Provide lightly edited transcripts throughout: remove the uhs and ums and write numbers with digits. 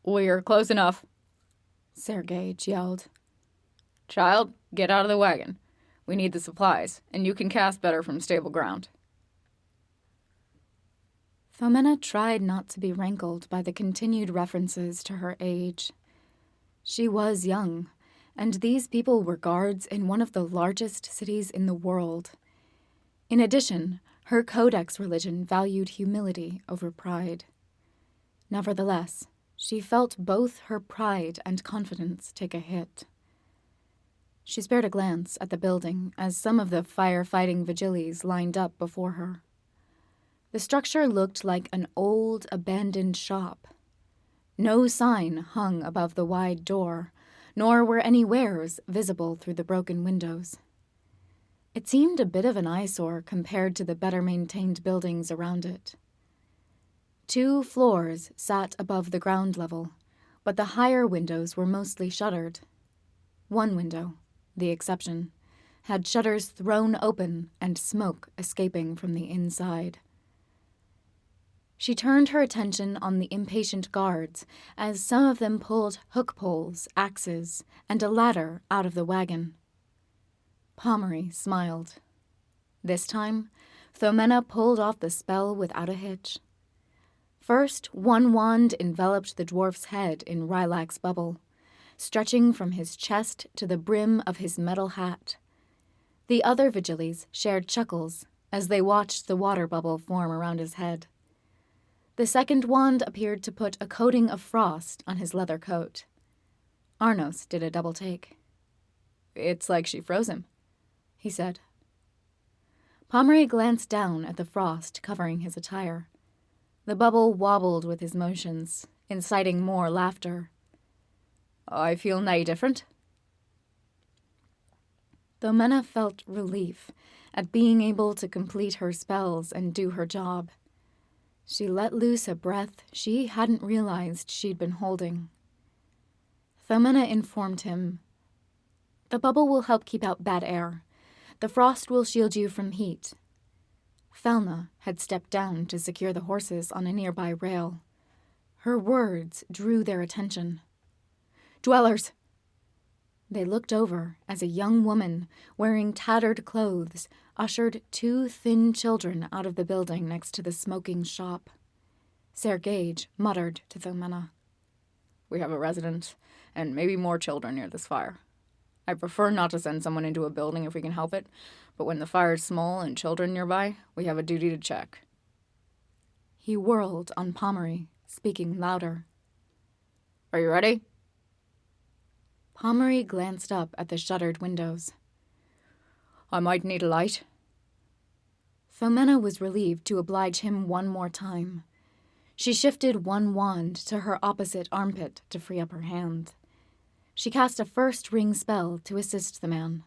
We're close enough, Ser Gage yelled. Child, get out of the wagon. We need the supplies, and you can cast better from stable ground. Thomena tried not to be rankled by the continued references to her age. She was young, and these people were guards in one of the largest cities in the world. In addition, her codex religion valued humility over pride. Nevertheless, she felt both her pride and confidence take a hit. She spared a glance at the building as some of the firefighting vigiles lined up before her. The structure looked like an old, abandoned shop. No sign hung above the wide door, nor were any wares visible through the broken windows. It seemed a bit of an eyesore compared to the better-maintained buildings around it. 2 floors sat above the ground level, but the higher windows were mostly shuttered. One window, the exception, had shutters thrown open and smoke escaping from the inside. She turned her attention on the impatient guards as some of them pulled hook poles, axes, and a ladder out of the wagon. Pommery smiled. This time, Thomena pulled off the spell without a hitch. First, one wand enveloped the dwarf's head in Rilak's bubble, stretching from his chest to the brim of his metal hat. The other vigiles shared chuckles as they watched the water bubble form around his head. The second wand appeared to put a coating of frost on his leather coat. Arnos did a double take. It's like she froze him, he said. Pommery glanced down at the frost covering his attire. The bubble wobbled with his motions, inciting more laughter. I feel nae different. Thomena felt relief at being able to complete her spells and do her job. She let loose a breath she hadn't realized she'd been holding. Thomena informed him, "The bubble will help keep out bad air. The frost will shield you from heat." Felna had stepped down to secure the horses on a nearby rail. Her words drew their attention. "Dwellers!" They looked over as a young woman, wearing tattered clothes, ushered 2 thin children out of the building next to the smoking shop. Ser Gage muttered to Thomena, "We have a resident, and maybe more children near this fire. I prefer not to send someone into a building if we can help it, but when the fire is small and children nearby, we have a duty to check." He whirled on Pommery, speaking louder. "Are you ready?" Pommery glanced up at the shuttered windows. "I might need a light." Thomena was relieved to oblige him one more time. She shifted one wand to her opposite armpit to free up her hand. She cast a first ring spell to assist the man.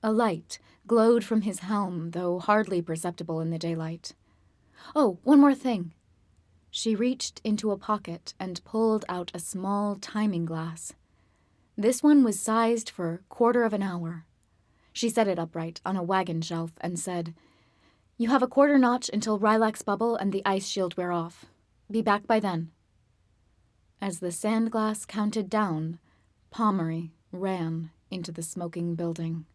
A light glowed from his helm, though hardly perceptible in the daylight. "Oh, one more thing." She reached into a pocket and pulled out a small timing glass. This one was sized for 1/4 of an hour. She set it upright on a wagon shelf and said, "You have a 1/4 notch until Rilak's bubble and the ice shield wear off. Be back by then." As the sand glass counted down, Pommery ran into the smoking building.